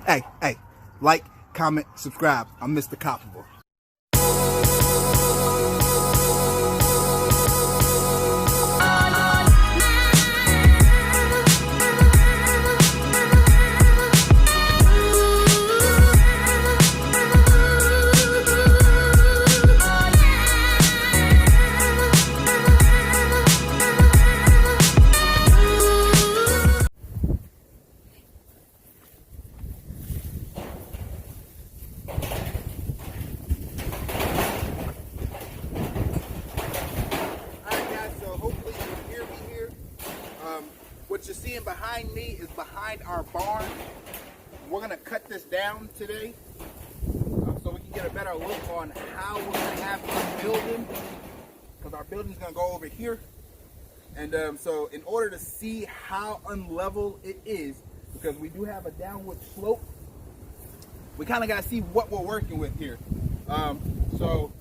Hey, like, comment, subscribe. I'm Mr. COPABULL. What you're seeing behind me is behind our barn. We're gonna cut this down today so we can get a better look on how we're gonna have our building, because our building's gonna go over here. And so in order to see how unlevel it is, because we do have a downward slope, we kind of got to see what we're working with here. So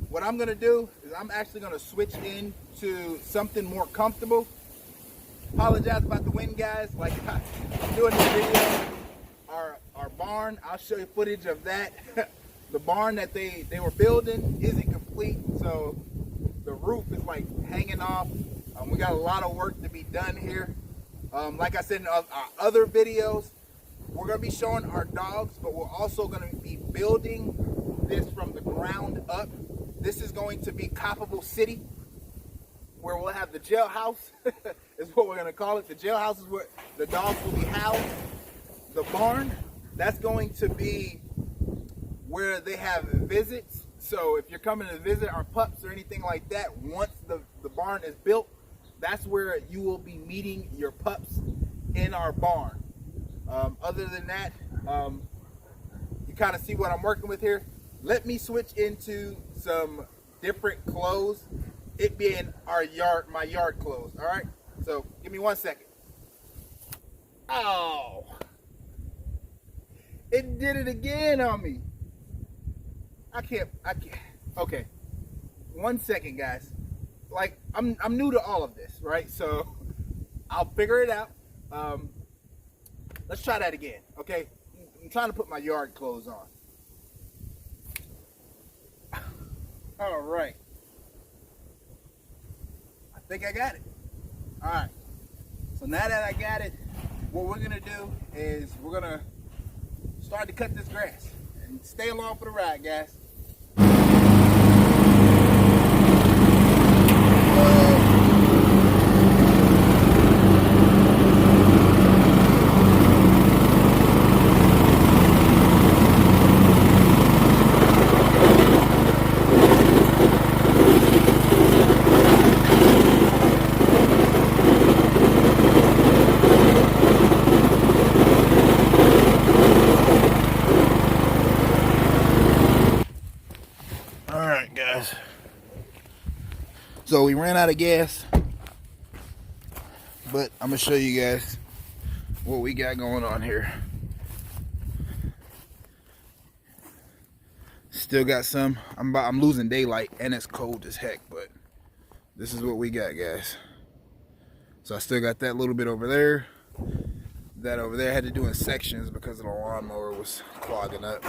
what I'm gonna do is I'm actually gonna switch into something more comfortable. Apologize about the wind, guys. Like, I'm doing this video, our barn, I'll show you footage of that. The barn that they were building isn't complete, so the roof is like hanging off. We got a lot of work to be done here. Like I said in our other videos, we're gonna be showing our dogs, but we're also gonna be building this from the ground up. This is going to be COPABULL City, where we'll have the jailhouse, is what we're gonna call it. The jailhouse is where the dogs will be housed. The barn, that's going to be where they have visits. So if you're coming to visit our pups or anything like that, once the barn is built, that's where you will be meeting your pups, in our barn. Other than that, you kind of see what I'm working with here. Let me switch into some different clothes. It being my yard clothes. All right, so give me 1 second. Oh, it did it again on me. I can't. Okay, 1 second, guys. Like, I'm new to all of this, right? So I'll figure it out. Let's try that again. Okay, I'm trying to put my yard clothes on. All right. I think I got it. All right. So now that I got it, what we're gonna do is we're gonna start to cut this grass. And stay along for the ride, guys. So we ran out of gas, but I'm gonna show you guys what we got going on here. Still got some. I'm losing daylight and it's cold as heck, but this is what we got, guys. So I still got that little bit over there. That over there I had to do in sections because the lawnmower was clogging up.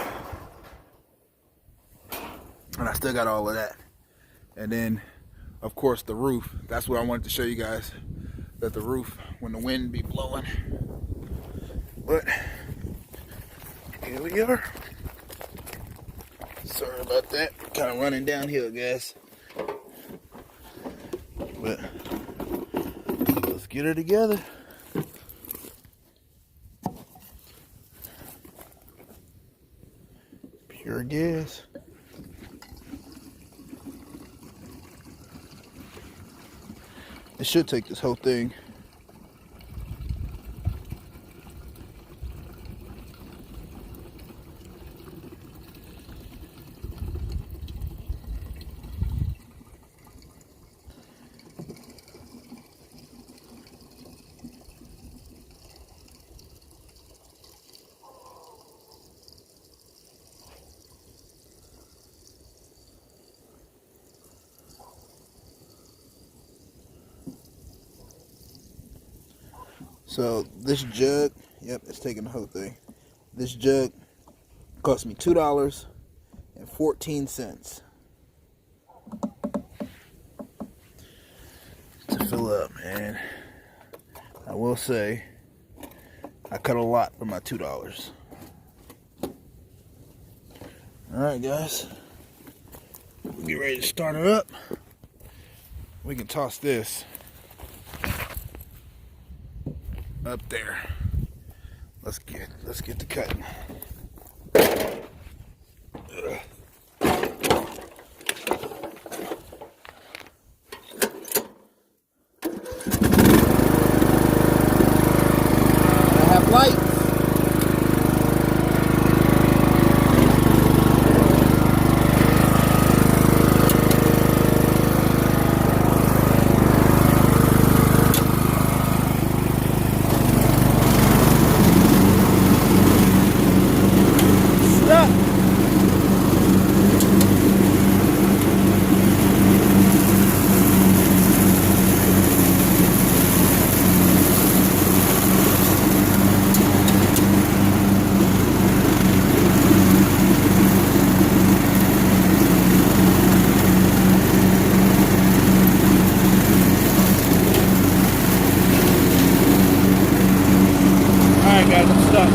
And I still got all of that. And then, of course, the roof. That's what I wanted to show you guys. That the roof, when the wind be blowing. But here we are. Sorry about that. Kind of running downhill, guys. But let's get her together. Pure gas. It should take this whole thing. So this jug, yep, it's taking the whole thing. This jug cost me $2.14 to fill up, man. I will say I cut a lot for my $2. Alright guys, we'll get ready to start her up. We can toss this up there. Let's get the cutting. I have lights. Alright guys, I'm stuck.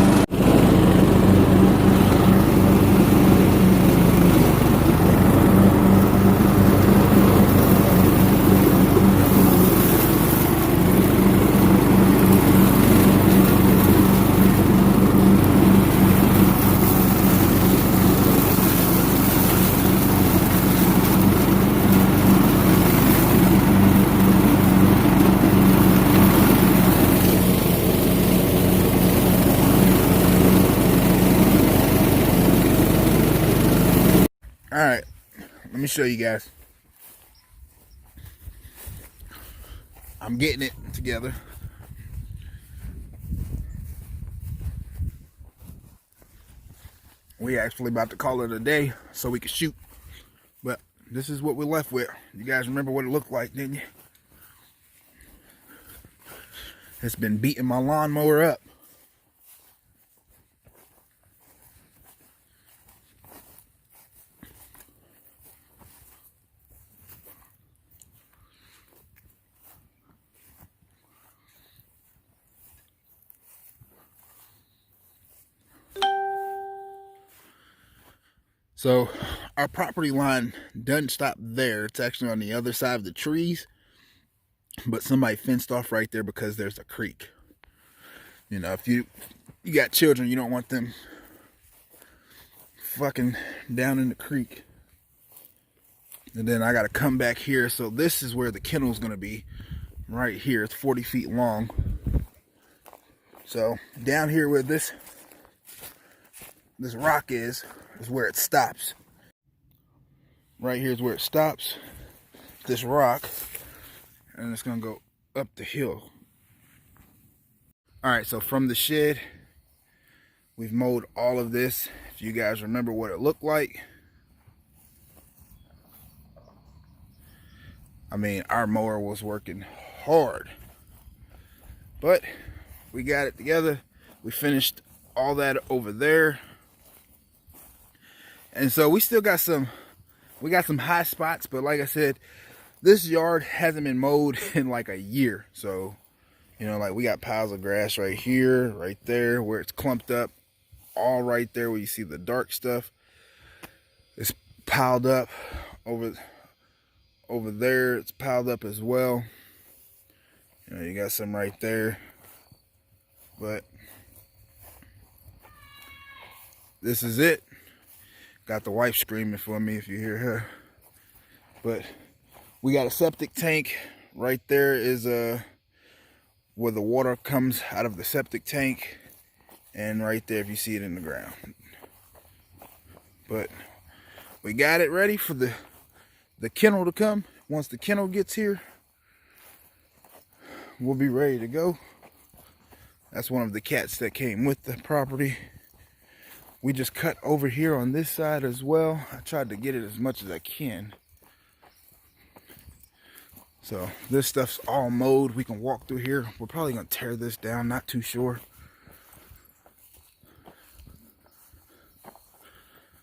Alright, let me show you guys. I'm getting it together. We actually about to call it a day so we can shoot. But this is what we're left with. You guys remember what it looked like, didn't you? It's been beating my lawnmower up. So our property line doesn't stop there. It's actually on the other side of the trees. But somebody fenced off right there because there's a creek. You know, if you got children, you don't want them fucking down in the creek. And then I got to come back here. So this is where the kennel is going to be. Right here. It's 40 feet long. So down here where this rock is where it stops. Right here is where it stops. This rock. And it's going to go up the hill. Alright, so from the shed, we've mowed all of this. If you guys remember what it looked like. I mean, our mower was working hard. But we got it together. We finished all that over there. And so we still got some high spots, but like I said, this yard hasn't been mowed in like a year. So, you know, like we got piles of grass right here, right there, where it's clumped up, all right there where you see the dark stuff. It's piled up over there. It's piled up as well. You know, you got some right there. But this is it. Got the wife screaming for me if you hear her. But we got a septic tank. Right there is where the water comes out of the septic tank. And right there if you see it in the ground. But we got it ready for the kennel to come. Once the kennel gets here, we'll be ready to go. That's one of the cats that came with the property. We just cut over here on this side as well. I tried to get it as much as I can. So this stuff's all mowed. We can walk through here. We're probably gonna tear this down, not too sure.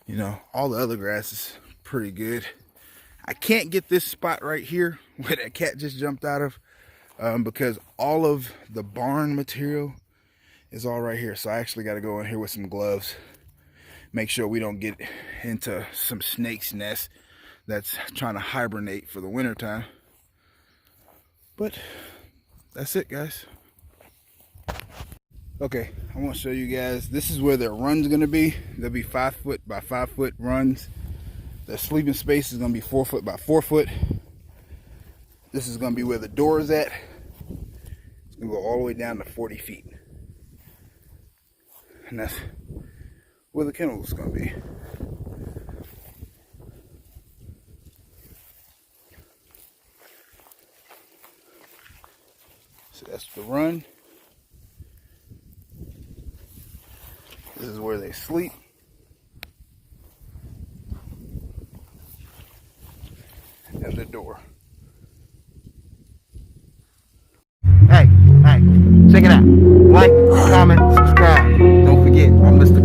You know, all the other grass is pretty good. I can't get this spot right here where that cat just jumped out of because all of the barn material is all right here. So I actually got to go in here with some gloves. Make sure we don't get into some snake's nest that's trying to hibernate for the winter time. But that's it, guys. Okay, I want to show you guys. This is where their run's going to be. They'll be 5 foot by 5 foot runs. The sleeping space is going to be 4 foot by 4 foot. This is going to be where the door is at. It's going to go all the way down to 40 feet. And that's where the kennel is going to be. So that's the run. This is where they sleep. And the door. Hey, check it out. Like, comment, subscribe. Don't forget, I'm Mr.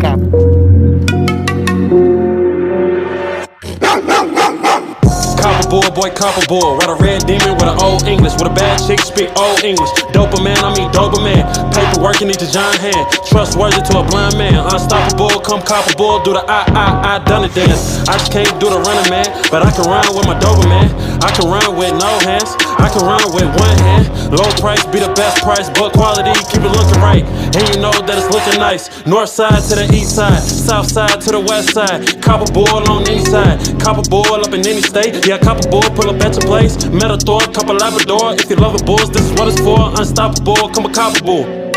COPABULL, boy, COPABULL. Ride a red demon with an old English. With a bad chick, speak old English. Dopamine, I mean Doberman. Paperwork, you need the giant hand. Trustworthy to a blind man. Unstoppable, come COPABULL. Do the I done it dance. I just can't do the running, man. But I can run with my Doberman. I can run with no hands. I can run with one hand. Low price be the best price, but quality, keep it looking right. And you know that it's looking nice. North side to the east side. South side to the west side. COPABULL on any side. COPABULL up in any state. Yeah, COPABULL, pull up at your place. Metathor, couple Labrador. If you love the bulls, this is what it's for. Unstoppable, come a COPABULL.